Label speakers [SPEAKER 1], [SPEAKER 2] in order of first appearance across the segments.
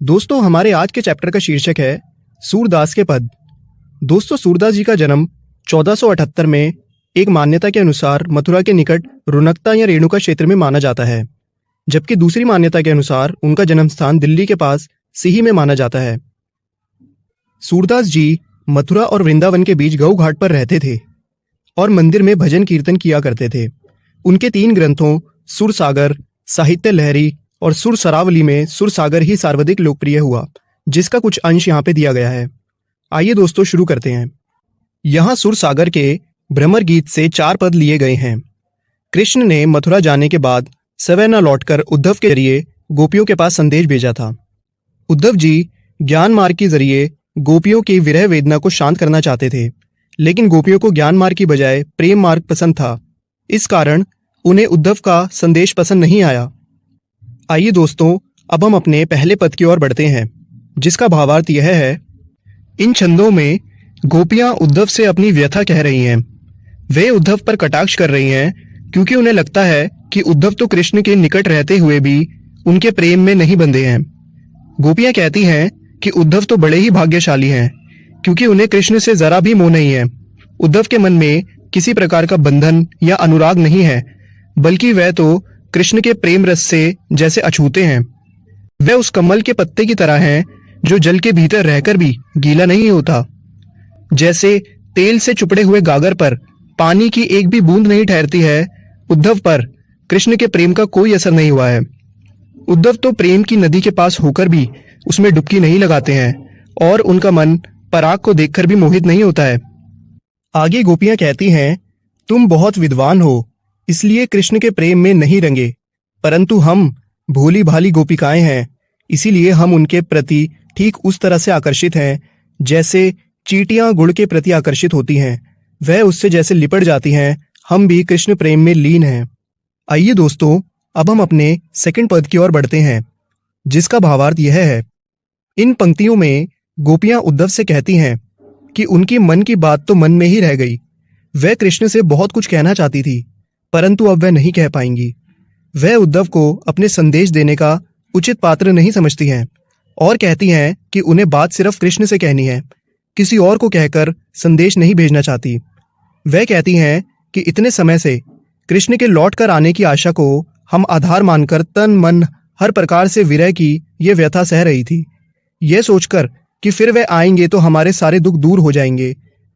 [SPEAKER 1] दोस्तों, हमारे आज के चैप्टर का शीर्षक है सूरदास के पद। दोस्तों, सूरदास जी का जन्म 1478 में एक मान्यता के अनुसार मथुरा के निकट रुनकता या रेणुका क्षेत्र में माना जाता है, जबकि दूसरी मान्यता के अनुसार उनका जन्म स्थान दिल्ली के पास सिही में माना जाता है। सूरदास जी मथुरा और वृंदावन के बीच गऊ घाट पर रहते थे और मंदिर में भजन कीर्तन किया करते थे। उनके 3 ग्रंथों सुरसागर, साहित्य लहरी और सुर सरावली में सुरसागर ही सर्वाधिक लोकप्रिय हुआ, जिसका कुछ अंश यहाँ पे दिया गया है। आइए दोस्तों, शुरू करते हैं। यहाँ सुरसागर के भ्रमर गीत से 4 पद लिए गए हैं। कृष्ण ने मथुरा जाने के बाद सवै न लौटकर उद्धव के जरिए गोपियों के पास संदेश भेजा था। उद्धव जी ज्ञान मार्ग के जरिए गोपियों की विरह वेदना को शांत करना चाहते थे, लेकिन गोपियों को ज्ञान मार्ग की बजाय प्रेम मार्ग पसंद था। इस कारण उन्हें उद्धव का संदेश पसंद नहीं आया। आइए दोस्तों, अब हम अपने पहले पद की ओर बढ़ते हैं, जिसका भावार्थ यह है। इन छंदों में गोपियां उद्धव से अपनी व्यथा कह रही हैं। वे उद्धव पर कटाक्ष कर रही हैं क्योंकि उन्हें लगता है कि उद्धव तो कृष्ण के निकट रहते हुए भी उनके प्रेम में नहीं बंधे हैं। गोपियां कहती हैं कि उद्धव तो बड़े ही भाग्यशाली हैं क्योंकि उन्हें कृष्ण से जरा भी मोह नहीं है। उद्धव के मन में किसी प्रकार का बंधन या अनुराग नहीं है, बल्कि वह तो कृष्ण के प्रेम रस से जैसे अछूते हैं। वह उस कमल के पत्ते की तरह हैं जो जल के भीतर रहकर भी गीला नहीं होता। जैसे तेल से चुपड़े हुए गागर पर पानी की एक भी बूंद नहीं ठहरती है, उद्धव पर कृष्ण के प्रेम का कोई असर नहीं हुआ है। उद्धव तो प्रेम की नदी के पास होकर भी उसमें डुबकी नहीं लगाते हैं और उनका मन पराग को देखकर भी मोहित नहीं होता है। आगे गोपियां कहती हैं, तुम बहुत विद्वान हो, इसलिए कृष्ण के प्रेम में नहीं रंगे, परंतु हम भोली भाली गोपिकाएं हैं, इसीलिए हम उनके प्रति ठीक उस तरह से आकर्षित हैं जैसे चींटियां गुड़ के प्रति आकर्षित होती हैं। वह उससे जैसे लिपट जाती हैं, हम भी कृष्ण प्रेम में लीन हैं। आइए दोस्तों, अब हम अपने सेकंड पद की ओर बढ़ते हैं, जिसका भावार्थ यह है। इन पंक्तियों में गोपियां उद्धव से कहती हैं कि उनकी मन की बात तो मन में ही रह गई। वह कृष्ण से बहुत कुछ कहना चाहती थी, परंतु अब वह नहीं कह पाएंगी। वह उद्धव को अपने संदेश देने का उचित पात्र नहीं समझती हैं और कहती हैं कि उन्हें बात सिर्फ कृष्ण से कहनी है, किसी और को कहकर संदेश नहीं भेजना चाहती। वह कहती हैं कि इतने समय से कृष्ण के लौट कर आने की आशा को हम आधार मानकर तन मन हर प्रकार से विरह की ये व्यथा सह रही थी, यह सोचकर कि फिर वह आएंगे तो हमारे सारे दुख दूर हो जाएंगे।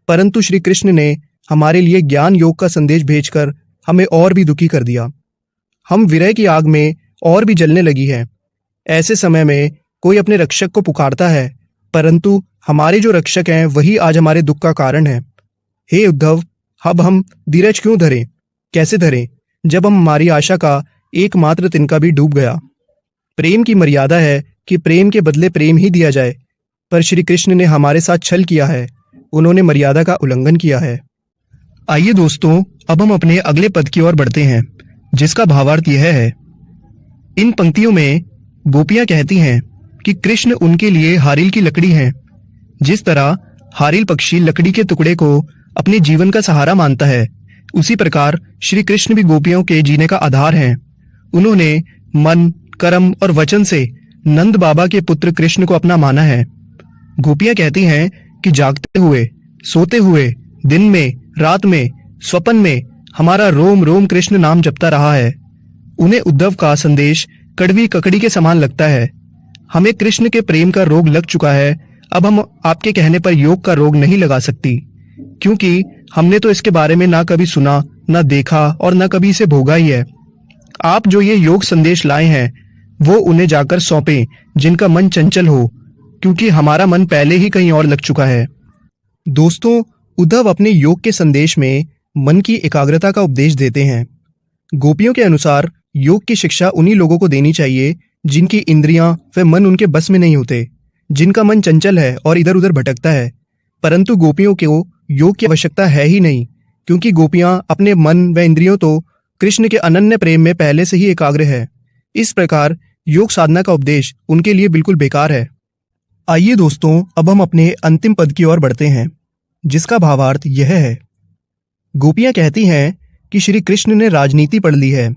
[SPEAKER 1] परंतु श्री कृष्ण ने हमारे लिए ज्ञान योग का संदेश भेजकर हमें और भी दुखी कर दिया। हम विरह की आग में और भी जलने लगी है। ऐसे समय में कोई अपने रक्षक को पुकारता है, परंतु हमारे जो रक्षक हैं वही आज हमारे दुख का कारण है। हे उद्धव, अब हम धीरज क्यों धरें? कैसे धरें जब हम हमारी आशा का एकमात्र तिनका भी डूब गया। प्रेम की मर्यादा है कि प्रेम के बदले प्रेम ही दिया जाए, पर श्री कृष्ण ने हमारे साथ छल किया है, उन्होंने मर्यादा का उल्लंघन किया है। आइए दोस्तों, अब हम अपने अगले पद की ओर बढ़ते हैं, जिसका भावार्थ यह है। इन पंक्तियों में गोपियां कहती हैं कि कृष्ण उनके लिए हारिल की लकड़ी हैं। जिस तरह हारिल पक्षी लकड़ी के टुकड़े को अपने जीवन का सहारा मानता है, उसी प्रकार श्री कृष्ण भी गोपियों के जीने का आधार हैं। उन्होंने मन, कर्म और वचन से नंद बाबा के पुत्र कृष्ण को अपना माना है। गोपियां कहती हैं कि जागते हुए, सोते हुए, दिन में, रात में, स्वप्न में हमारा रोम रोम कृष्ण नाम जपता रहा है। उन्हें उद्धव का संदेश कड़वी ककड़ी के समान लगता है। हमें कृष्ण के प्रेम का रोग लग चुका है। अब हम आपके कहने पर योग का रोग नहीं लगा सकती, क्योंकि हमने तो इसके बारे में ना कभी सुना, ना देखा और ना कभी इसे भोगा ही है। आप जो ये योग संदेश लाए हैं वो उन्हें जाकर सौंपें जिनका मन चंचल हो, क्योंकि हमारा मन पहले ही कहीं और लग चुका है। दोस्तों, उद्धव अपने योग के संदेश में मन की एकाग्रता का उपदेश देते हैं। गोपियों के अनुसार योग की शिक्षा उन्हीं लोगों को देनी चाहिए जिनकी इंद्रियां व मन उनके बस में नहीं होते, जिनका मन चंचल है और इधर उधर भटकता है। परंतु गोपियों को योग की आवश्यकता है ही नहीं, क्योंकि गोपियां अपने मन व इंद्रियों तो कृष्ण के अनन्य प्रेम में पहले से ही एकाग्र है। इस प्रकार योग साधना का उपदेश उनके लिए बिल्कुल बेकार है। आइए दोस्तों, अब हम अपने अंतिम पद की ओर बढ़ते हैं, जिसका भावार्थ यह है। गोपियां कहती हैं कि श्री कृष्ण ने राजनीति पढ़ ली है।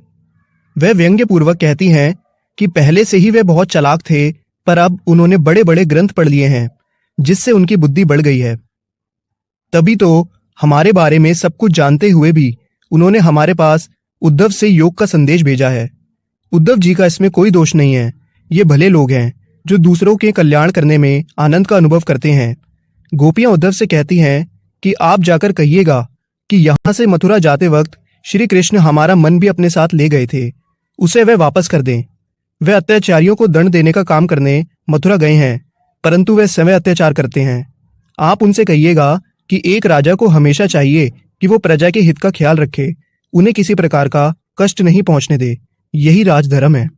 [SPEAKER 1] वह व्यंग्य पूर्वक कहती हैं कि पहले से ही वे बहुत चालाक थे, पर अब उन्होंने बड़े बड़े ग्रंथ पढ़ लिए हैं, जिससे उनकी बुद्धि बढ़ गई है। तभी तो हमारे बारे में सब कुछ जानते हुए भी उन्होंने हमारे पास उद्धव से योग का संदेश भेजा है। उद्धव जी का इसमें कोई दोष नहीं है। ये भले लोग हैं जो दूसरों के कल्याण करने में आनंद का अनुभव करते हैं। गोपियां उद्धव से कहती हैं कि आप जाकर कहिएगा कि यहाँ से मथुरा जाते वक्त श्री कृष्ण हमारा मन भी अपने साथ ले गए थे, उसे वह वापस कर दें। वे अत्याचारियों को दंड देने का काम करने मथुरा गए हैं, परंतु वे स्वयं अत्याचार करते हैं। आप उनसे कहिएगा कि एक राजा को हमेशा चाहिए कि वो प्रजा के हित का ख्याल रखे, उन्हें किसी प्रकार का कष्ट नहीं पहुंचने दे। यही राजधर्म है।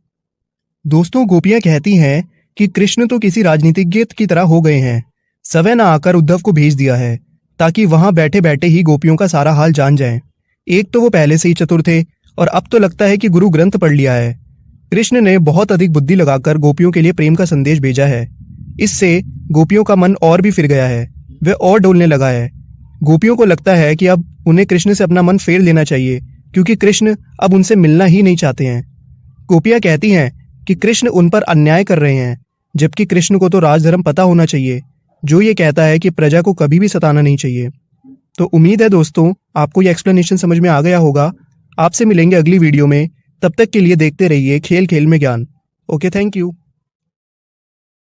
[SPEAKER 1] दोस्तों, गोपियां कहती हैं कि कृष्ण तो किसी राजनीतिज्ञ की तरह हो गए हैं, स्वयं न आकर उद्धव को भेज दिया है ताकि वहां बैठे बैठे ही गोपियों का सारा हाल जान जाएं। एक तो वो पहले से ही चतुर थे और अब तो लगता है कि गुरु ग्रंथ पढ़ लिया है। कृष्ण ने बहुत अधिक बुद्धि लगाकर गोपियों के लिए प्रेम का संदेश भेजा है। इससे गोपियों का मन और भी फिर गया है, वह और डोलने लगा है। गोपियों को लगता है कि अब उन्हें कृष्ण से अपना मन फेर लेना चाहिए, क्योंकि कृष्ण अब उनसे मिलना ही नहीं चाहते हैं। गोपियां कहती हैं कि कृष्ण उन पर अन्याय कर रहे हैं, जबकि कृष्ण को तो राजधर्म पता होना चाहिए, जो ये कहता है कि प्रजा को कभी भी सताना नहीं चाहिए। तो उम्मीद है दोस्तों, आपको ये एक्सप्लेनेशन समझ में आ गया होगा। आपसे मिलेंगे अगली वीडियो में, तब तक के लिए देखते रहिए खेल खेल में ज्ञान। Okay, thank you.